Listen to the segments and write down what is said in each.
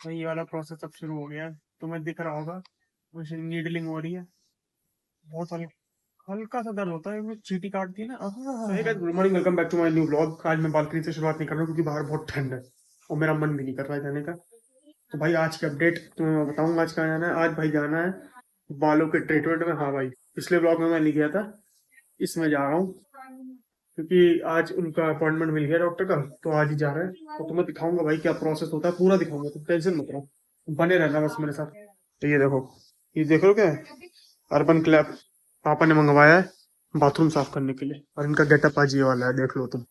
भाई ये वाला प्रोसेस अब शुरू हो गया है, तुम्हें दिख रहा होगा। मुझे नीडलिंग हो रही है, बहुत हल्का सा दर्द होता है, वो चींटी काटती है ना। So hey guys, good morning, welcome back to my new vlog. आज मैं बालकनी से शुरुआत नहीं कर रहा हूँ क्योंकि बाहर बहुत ठंड है और मेरा मन भी नहीं कर रहा है जाने का। तो भाई आज की अपडेट तुम्हें मैं बताऊंगा आज कहाँ जाना है। आज भाई जाना है बालों के ट्रीटमेंट में। हाँ भाई, पिछले ब्लॉग में मैं नहीं गया था, इसमें जा रहा हूँ क्योंकि आज उनका अपॉइंटमेंट मिल गया डॉक्टर का, तो आज ही जा रहे हैं। तो तुम्हें दिखाऊंगा भाई क्या प्रोसेस होता है, पूरा दिखाऊंगा, तुम टेंशन मत रहो, बने रहना बस मेरे साथ। तो ये देख लो क्या है, अर्बन क्लैप पापा ने मंगवाया है बाथरूम साफ करने के लिए, और इनका गेटअप आज ये वाला है, देख लो तुम।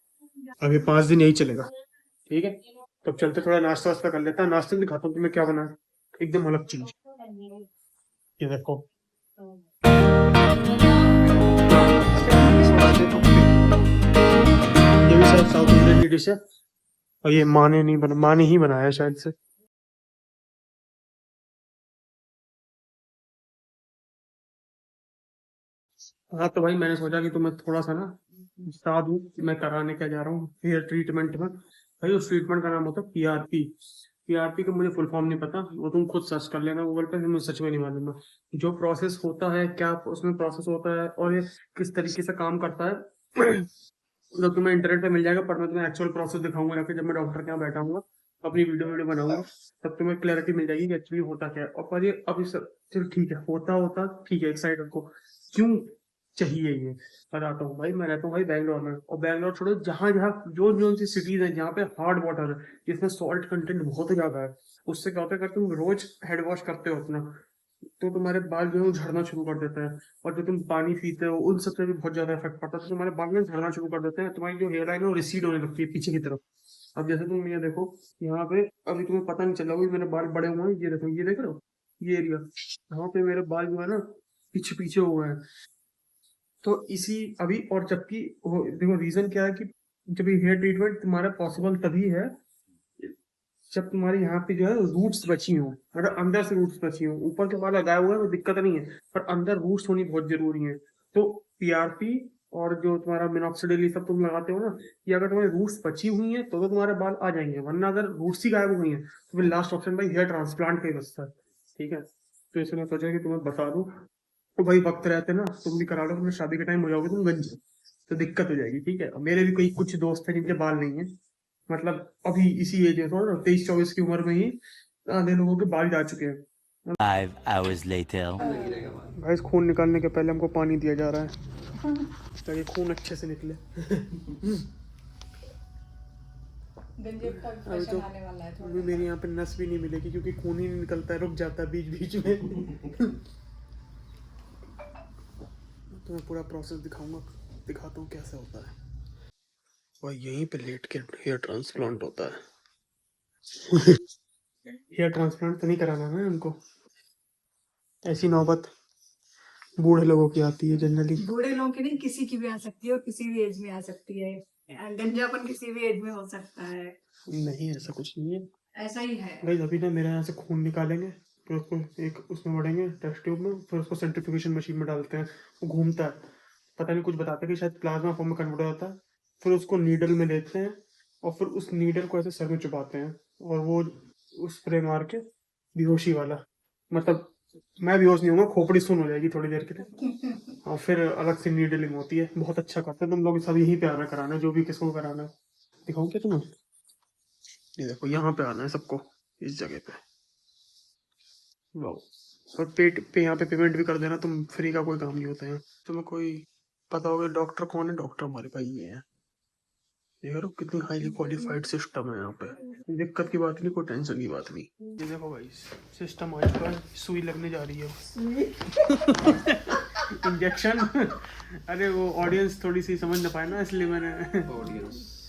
अभी 5 दिन यही चलेगा, ठीक है। तो अब चलते, थोड़ा नाश्ता वास्ता कर लेता है। नाश्ते में दिखाता हूँ तुम्हें क्या बना है, एकदम अलग चीज। ये देखो, ये भी शायद साउथ इंडियन की डिश है, और ये माँ ने ही बनाया है शायद से। हाँ तो भाई मैंने सोचा कि तुम्हें थोड़ा सा ना बता दूं कि मैं कराने क्या जा रहा हूँ हेयर ट्रीटमेंट में। भाई उस ट्रीटमेंट का नाम होता है पीआरपी। पीआरपी का मुझे फुल फॉर्म नहीं पता, वो तुम खुद सर्च कर लेना गूगल पे, मुझे सच में नहीं मालूम है जो प्रोसेस होता है, क्या उसमें प्रोसेस होता है और ये किस तरीके से काम करता है। तो तुम्हें इंटरनेट पे मिल जाएगा, पर मैं तुम्हें एक्चुअल प्रोसेस दिखाऊंगा जाके जब मैं डॉक्टर के यहाँ बैठा हूँ, अपनी वीडियो बनाऊंगा, तब तुम्हें क्लैरिटी मिल जाएगी कि एक्चुअली होता क्या है। और पर ये अभी चलो ठीक है, होता होता ठीक है, एक साइड रखो, क्यों चाहिए ये बताता हूँ। भाई मैं रहता हूँ भाई बैंगलोर में, और बैंगलोर छोड़ो, जहाँ जहाँ जो जो सी सिटीज है जहाँ पे हार्ड वाटर है, जिसमें सॉल्ट कंटेंट बहुत ज्यादा है, उससे क्या होता है, अगर तुम रोज हेड वॉश करते हो अपना, तो तुम्हारे बाल जो है वो झड़ना शुरू कर देते हैं। और जो तुम पानी पीते हो उन सब से भी बहुत ज्यादा इफेक्ट पड़ता है, तो तुम्हारे बाल में झड़ना शुरू कर देते हैं, तुम्हारी जो हेयर लाइन है वो रिसीड होने लगती है पीछे की तरफ। अब जैसे तुम ये देखो, यहाँ पे अभी तुम्हें पता नहीं चला होगा मेरे बाल बड़े हुए हैं, ये देखो, ये देख रहे हो, ये एरिया, यहाँ पे मेरे बाल जो है ना पीछे पीछे हुए हैं। तो इसी अभी, और जबकि देखो रीजन क्या है कि जब ये हेयर ट्रीटमेंट तुम्हारा पॉसिबल तभी है जब तुम्हारे यहाँ पे जो है रूट्स बची हो, अगर अंदर से रूट्स बची हो, ऊपर के बाल लगाए हुए हैं तो दिक्कत नहीं है, पर अंदर रूट्स होनी बहुत जरूरी है। तो पीआरपी और जो तुम्हारा मिनॉक्सिडिल ये सब तुम लगाते हो ना, ये अगर तुम्हारी रूट्स बची हुई है तो तुम्हारे बाल आ जाएंगे, वरना अगर रूट्स ही गायब हो गई हैं तो फिर लास्ट ऑप्शन भाई हेयर ट्रांसप्लांट का ही बचता है, ठीक है। तो इसलिए मैं सोचा कि तुम्हें बता दूं। तो भाई वक्त रहते ना तुम भी करा लो, तुम्हें शादी के टाइम हो जाओगे तुम गंज, तो दिक्कत हो जाएगी, ठीक है। और मेरे भी कई कुछ दोस्त हैं जिनके बाल नहीं है, मतलब अभी इसी एज में, थोड़ा 23-24 की उम्र में ही आधे लोगों के बाल जा चुके हैं। 5 hours later. भाई खून निकालने के पहले हमको पानी दिया जा रहा है ताकि खून अच्छे से निकले। अभी तो अभी मेरे यहाँ पे नस भी नहीं मिलेगी क्योंकि खून ही नहीं निकलता है, रुक जाता है बीच बीच में। तो मैं पूरा प्रोसेस दिखाता हूँ कैसे होता है। और यहीं पे लेट के हेयर ट्रांसप्लांट होता है। हेयर ट्रांसप्लांट तो नहीं कराना ना उनको, ऐसी नौबत बूढ़े लोगों की आती है जनरली। बूढ़े लोगों की नहीं, किसी की भी आ सकती है और किसी भी एज में आ सकती है। गंजापन किसी भी एज में हो सकता है। नहीं ऐसा कुछ नहीं है, ऐसा ही है। भाई अभी ना मेरे यहाँ से खून निकालेंगे, फिर उसको एक उसमें बढ़ेंगे टेस्ट ट्यूब में, फिर उसको सेंट्रीफ्यूगेशन मशीन में डालते हैं, वो घूमता है, पता नहीं कुछ बताते हैं कि शायद प्लाज्मा फॉर्म में कन्वर्ट हो जाता है। फिर उसको नीडल में लेते हैं और फिर उस नीडल को ऐसे सर में चुपाते हैं, और वो उस स्प्रे मार के, बेहोशी वाला, मतलब मैं बेहोश नहीं होऊंगा, खोपड़ी सुन हो जाएगी थोड़ी देर के लिए, और फिर अलग से नीडलिंग होती है, बहुत अच्छा करते हैं। तुम लोग सब यहीं पे आना कराना, जो भी किसको कराना है। दिखाऊं क्या तुम्हें, ये देखो यहाँ पे आना है सबको, इस जगह पे। वाओ। और पेट पे यहाँ पे पेमेंट भी कर देना तुम, फ्री का कोई काम नहीं होता है। तुम्हें कोई पता होगा डॉक्टर कौन है, डॉक्टर हमारे भाई ये है। ये करो कितनी हाईली क्वालिफाइड सिस्टम है यहाँ पे, दिक्कत की बात नहीं, कोई टेंशन की बात नहीं। ये देखो भाई सिस्टम आ चुका है, सुई लगने जा रही है। इंजेक्शन। अरे वो ऑडियंस थोड़ी सी समझ ना पाए ना, इसलिए मैंने ऑडियंस।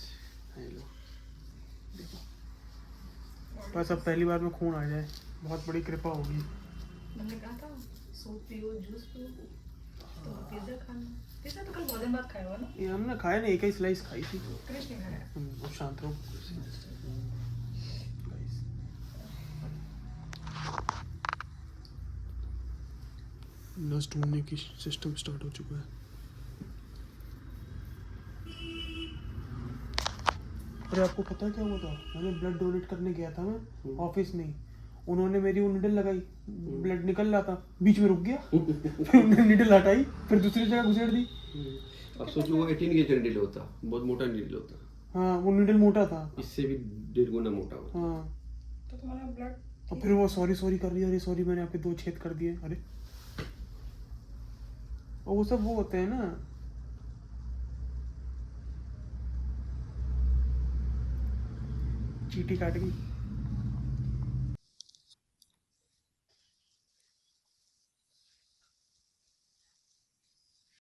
बस अब पहली बार में खून आ जाए, बहुत बड़ी कृपा होगी। मैंने कहा था सूप पियो, जूस पियो, तो पिज्जा खाना। पिज्जा तो कल बहुत दिन बाद खाया हुआ ना। ये हमने खाया नहीं, एक ही स्लाइस खाई थी। क्रिश नहीं खाया। अब शांत रहो। नस ढूंढने की सिस्टम स्टार्ट हो चुका है। अरे आपको पता है क्या हुआ था, मैंने ब्लड डोनेट करने गया था मैं ऑफिस में ही, उन्होंने मेरी वो निडल लगाई, ब्लड निकल रहा था, बीच में रुक गया। फिर उन्होंने निडल हटाई, फिर दूसरी जगह घुसेड़ दी। अब सोचो वो 18 गेज नीडल होता, बहुत मोटा नीडल होता, हाँ वो निडल मोटा था। इससे भी 1.5 गुना मोटा होता। हाँ तो तुम्हारा ब्लड और फिर वो सॉरी सॉरी कर रही है, अरे सॉरी मैंने आपके 2 छेद कर दिए। अरे और वो सब वो होते हैं ना, चीटी काट गई।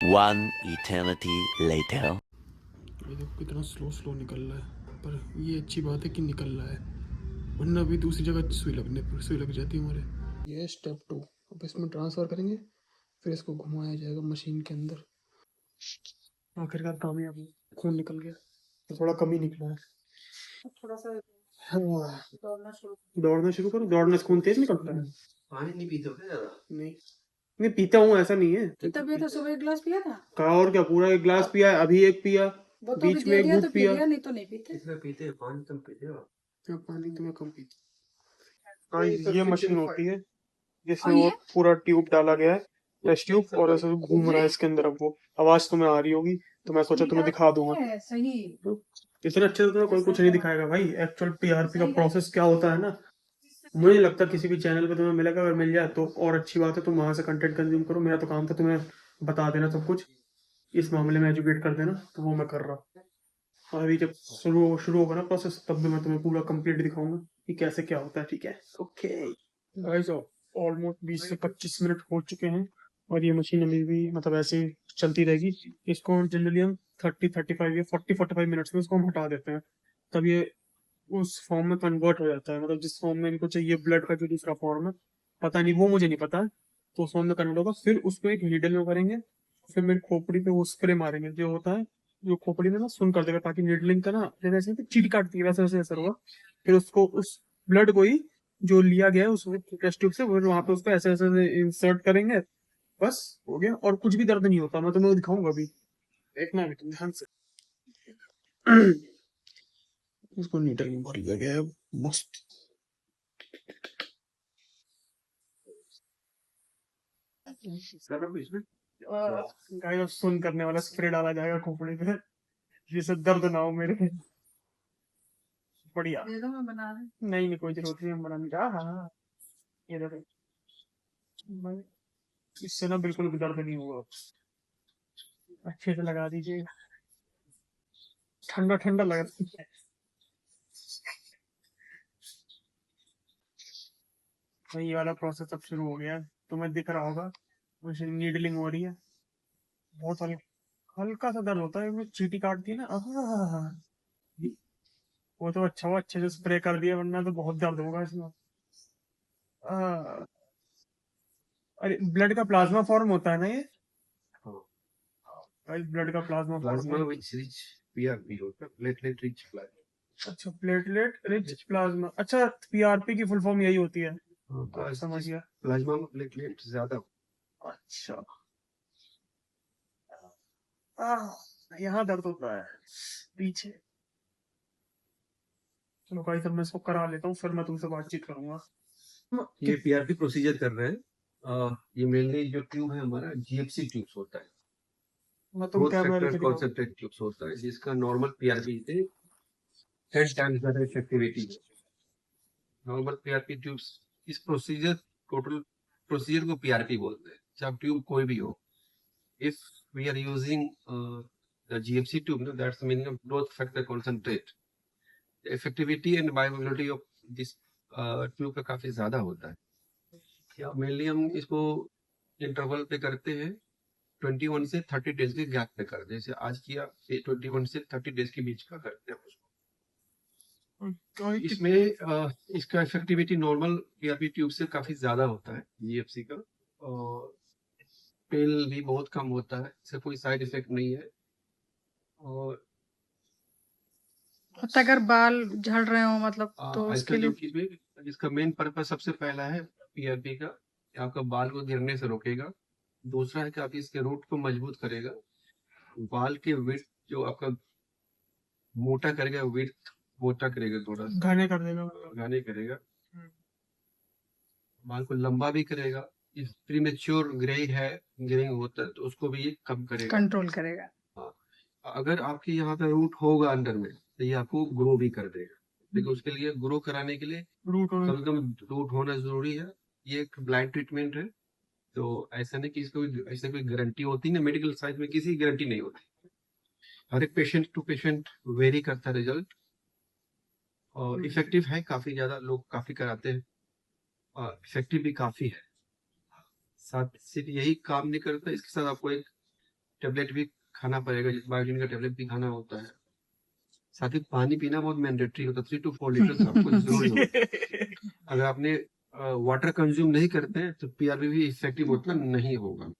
One eternity later. ये देखो कितना स्लो स्लो निकल रहा है, पर ये अच्छी बात है कि निकल रहा है, वरना अभी दूसरी जगह सुई लग जाती है हमारे। ये स्टेप 2, अब इसमें ट्रांसफर करेंगे, फिर इसको घुमाया जाएगा मशीन के अंदर। आखिरकार कामयाब हुआ, खून निकल गया, तो थोड़ा कम ही निकला है। थोड़ा सा हाँ, दौड़ना शुरू दौड़ना करो, दौड़ने से खून तेज निकलता है। पानी नहीं पीते हो क्या ज्यादा? नहीं नहीं पीता हूँ, ऐसा नहीं है। तब ये तो सुबह 1 गिलास पिया था, कहा और क्या, पूरा 1 गिलास पिया है, अभी 1 पिया, वो तो बीच अभी में दे 1 दिया घूंट तो पी पिया। लिया, नहीं तो नहीं पीते। कितना पीते हो? पानी कम पीते हो? क्या पानी तो मैं कम पीता। ये मशीन होती है जिसमें और वो ये पूरा ट्यूब डाला गया है, टेस्ट ट्यूब, और ऐसे घूम रहा है इसके अंदर। अब वो आवाज तुम्हें आ रही होगी, तो मैं सोचा तुम्हें दिखा दूंगा। है, सही इतने अच्छे से तुम्हें कोई कुछ नहीं दिखाएगा भाई। एक्चुअल पीआरपी का प्रोसेस क्या होता है ना, मुझे नहीं लगता किसी भी चैनल पे तुम्हें मिलेगा। अगर मिल जाए तो और अच्छी बात है, तुम वहां से कंटेंट कंज्यूम करो। मेरा तो काम था तुम्हें बता देना सब कुछ, इस मामले में एजुकेट कर देना, तो वो मैं कर रहा। और अभी जब शुरू होगा ना प्रोसेस, तब भी मैं तुम्हें पूरा कंप्लीट दिखाऊंगा कि कैसे क्या होता है। ठीक है, ओके गाइस, ऑलमोस्ट 20 से 25 मिनट हो चुके हैं, और ये मशीन अभी भी मतलब ऐसे ही चलती रहेगी। इसको जनरली हम 30-35 या 40-45 मिनट्स में इसको हम हटा देते हैं, तब ये उस फॉर्म में कन्वर्ट हो जाता है। मतलब जिस फॉर्म में इनको चाहिए ब्लड का जो दूसरा फॉर्म है, पता नहीं, वो मुझे नहीं पता है, तो उस फॉर्म में कन्वर्ट होगा। फिर उसको एक नीडल में करेंगे, फिर मेरी खोपड़ी पे वो स्प्रे मारेंगे, जो होता है जो खोपड़ी में ना सुन कर देगा, ताकि नीडलिंग का ना जैसे चीटी काटती है वैसे वैसे असर होगा। फिर उसको उस ब्लड को ही जो लिया गया है उस टेस्ट ट्यूब से, वो वहां पे उसको ऐसे ऐसे इंसर्ट करेंगे, बस हो गया। और कुछ भी दर्द नहीं होता, मैं तुम्हें दिखाऊंगा अभी, देखना अभी तुम ध्यान से। इसको नीडल में भर लिया गया है, मस्त। गाइस सुन करने वाला स्प्रे डाला जाएगा खोपड़ी पे, जिससे दर्द ना हो मेरे। बढ़िया। दे दो, मैं बना रही नहीं नहीं कोई जरूरत नहीं, हम बनाने का। हाँ हाँ, ये देखो, इससे ना बिल्कुल भी दर्द नहीं होगा। अच्छे से लगा दीजिए, ठंडा ठंडा लग रहा है। भाई ये वाला प्रोसेस अब शुरू हो गया है, तुम्हें दिख रहा होगा, मुझे नीडलिंग हो रही है। बहुत हल्का सा दर्द होता है, वो चींटी काटती है ना, वो तो अच्छा हुआ अच्छे से स्प्रे कर दिया, वरना तो बहुत दर्द होगा इसमें। आह, अरे ब्लड का प्लाज्मा फॉर्म होता है ना ये, ब्लड का प्लाज्मा प्लाज्मा फॉर्म। विच रिच पीआरपी होता है, प्लेटलेट रिच प्लाज्मा। अच्छा प्लेटलेट रिच प्लाज्मा, अच्छा पीआरपी की फुल फॉर्म यही होती है। समझ गया। प्लाज्मा में प्लेटलेट ज्यादा। अच्छा यहाँ दर्द होता है पीछे। चलो भाई, तब मैं इसको करा लेता हूँ, फिर मैं तुमसे बातचीत करूंगा। ये पीआरपी प्रोसीजर कर रहे हैं। ये मेनली जो ट्यूब है हमारा जीएफसी ट्यूब्स होता है, मैं तुम ग्रोथ कैमरा फैक्टर लेके दिखाऊं। कॉन्सेंट्रेट ट्यूब्स होता है, जिसका नॉर्मल पीआरपी से 10 टाइम्स ज्यादा इफेक्टिविटी है। नॉर्मल पीआरपी ट्यूब्स, इस प्रोसीजर, टोटल प्रोसीजर को पीआरपी बोलते हैं, चाहे ट्यूब कोई भी हो। If we are using the GFC tube, no, that's the meaning of growth factor concentrate. The effectivity and viability of this tube का काफी ज्यादा होता है। मेनली हम इसको इंटरवल पे करते हैं, 21 से 30 डेज के गैप पे करते हैं। जैसे आज किया 21 से 30 डेज के बीच का करते हैं उसको। इसमें इसका इफेक्टिविटी नॉर्मल पीआरपी ट्यूब से काफी ज्यादा होता है जीएफसी का, और पेन भी बहुत कम होता है, इससे कोई साइड इफेक्ट नहीं है। और अगर बाल झड़ रहे हो मतलब, तो उसके आजकल जो लिए चीज इसका मेन पर्पज सबसे पहला है पीआरपी का, कि आपका बाल को गिरने से रोकेगा। दूसरा है कि आप इसके रूट को मजबूत करेगा, बाल के विड्थ जो आपका मोटा करेगा, विड्थ मोटा करेगा, थोड़ा सा घने कर देगा। घने करेगा। बाल को लंबा भी करेगा, इस प्रीमेच्योर ग्रेइंग होता है तो उसको भी ये कम करेगा। कंट्रोल करेगा। हाँ, अगर आपके यहाँ पे रूट होगा अंडर में तो ये आपको ग्रो भी कर देगा, लेकिन उसके लिए ग्रो कराने के लिए रूट होना कम से कम रूट होना जरूरी है। ये एक ब्लाइंड ट्रीटमेंट है, तो ऐसा नहीं कि इसको ऐसा कोई गारंटी होती ना, मेडिकल साइंस में किसी गारंटी नहीं होती, हर एक पेशेंट टू पेशेंट वेरी करता है रिजल्ट। और इफेक्टिव है, काफी ज्यादा लोग काफी कराते हैं और इफेक्टिव भी काफी है। साथ सिर्फ यही काम नहीं करता, इसके साथ आपको एक टेबलेट भी खाना पड़ेगा, बायोटिन का टेबलेट भी खाना होता है। साथ ही पानी पीना बहुत मैंडेटरी होता है, 3 to 4 लीटर आपको जरूरी होता है। अगर आपने वाटर कंज्यूम नहीं करते हैं तो पीआरपी भी इफेक्टिव उतना नहीं होगा।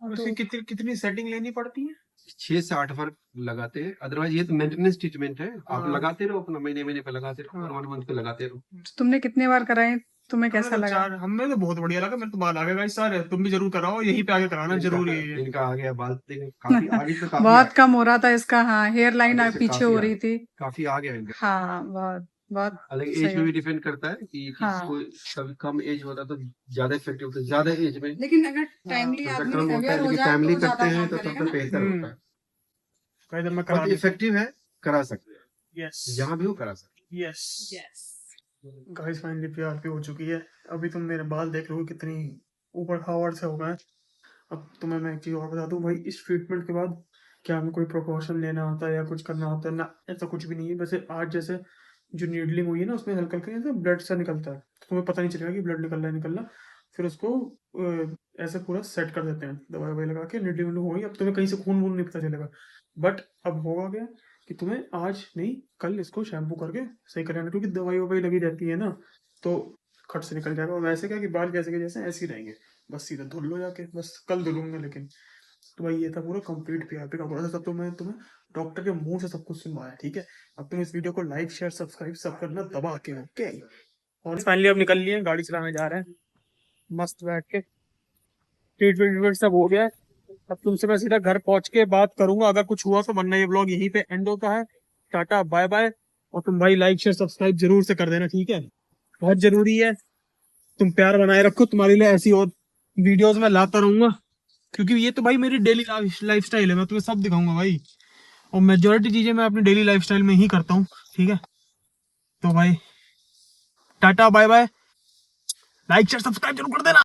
और उसकी कितनी कितनी सेटिंग लेनी पड़ती है? 6 से 8 बार लगाते हैं, अदरवाइज ये तो मेंटेनेंस ट्रीटमेंट है, आप हाँ। लगाते रहो अपना, महीने महीने पे लगाते रहो, हाँ। 1 मंथ पे लगाते रहो। तुमने कितने बार कराए, तुम्हें कैसा हमें तो लगा? हमें तो बहुत बढ़िया लगा, मेरे तो बाल आ गए गाइस सारे। तुम भी जरूर कराओ, यहीं पे आगे कराना जरूरी है ये। इनका आ गया बाल, देखो काफी आगे से काफी बहुत कम हो रहा था इसका, हाँ हेयर लाइन आगे से पीछे काफी हो आ रही थी। काफी आ गया इनका। हाँ बहुत बहुत हालांकि सही एज पे भी हो। डिपेंड करता है कि हाँ। कोई कभी कम एज होता है तो ज्यादा इफेक्टिव होता है, ज्यादा एज में लेकिन अगर टाइमली थोड़ा आदमी कम होता अवेयर है, हो लेकिन जाए फैमिली तो करते ज्यादा हैं काम तो करेगा सबसे ना। बेहतर होता है। गाइस जब मैं करा बहुत इफेक्टिव है, करा सकते हैं, यस जहाँ भी हो करा सकते yes yes. Guys finally PRP हो चुकी है। अभी तुम मेरे बाल देख लो कितनी ऊपर खावड़ से हो गए। अब तुम्हें मैं एक चीज और बता दूं भाई, इस ट्रीटमेंट के बाद क्या हमें कोई प्रिकॉशन लेना होता है या कुछ करना होता है ना? ऐसा कुछ भी नहीं है। वैसे आज जैसे जो नीडलिंग हुई है ना, उसमें हल्का हल्का ऐसे ब्लड सा निकलता है, तो तुम्हें पता नहीं चलेगा कि ब्लड निकल रहा है निकल रहा। फिर उसको ऐसे पूरा सेट कर देते हैं, दवाई ववाई लगा के नीडलिंग हो गई। अब तुम्हें कहीं से खून वून नहीं पता चलेगा। बट अब होगा क्या कि तुम्हें आज नहीं कल इसको शैम्पू करके सही कर लेना, क्योंकि दवाई ववाई लगी रहती है ना, तो खट से निकल जाएगा। और वैसे क्या कि बाल जैसे के जैसे ऐसे ही रहेंगे, बस सीधा धुल लो जाके, बस कल धुलूंगा। लेकिन तो भाई ये था पूरा कंप्लीट पीआरपी का पूरा सब। तो मैं तुम्हें डॉक्टर के मुंह से सब कुछ सुनवाया, ठीक है? अब तुम इस वीडियो को लाइक शेयर सब्सक्राइब सब करना दबा के, ओके? और फाइनली अब निकल लिए, गाड़ी चलाने जा रहे हैं मस्त बैठ के। ट्रीटमेंट सब हो गया है। अब तुमसे मैं सीधा घर पहुंच के बात करूंगा अगर कुछ हुआ तो, वरना ये ब्लॉग यहीं पे एंड होता है। Tata bye bye. और तुम भाई लाइक शेयर सब्सक्राइब जरूर से कर देना, ठीक है? बहुत जरूरी है। तुम प्यार बनाए रखो, तुम्हारे लिए ऐसी और वीडियोस मैं लाता रहूंगा, क्योंकि ये तो भाई मेरी डेली लाइफस्टाइल है। मैं तुम्हें सब दिखाऊंगा भाई, और मेजोरिटी चीजें मैं अपनी डेली लाइफस्टाइल में ही करता हूँ, ठीक है? तो भाई tata bye bye, like share subscribe जरूर कर देना।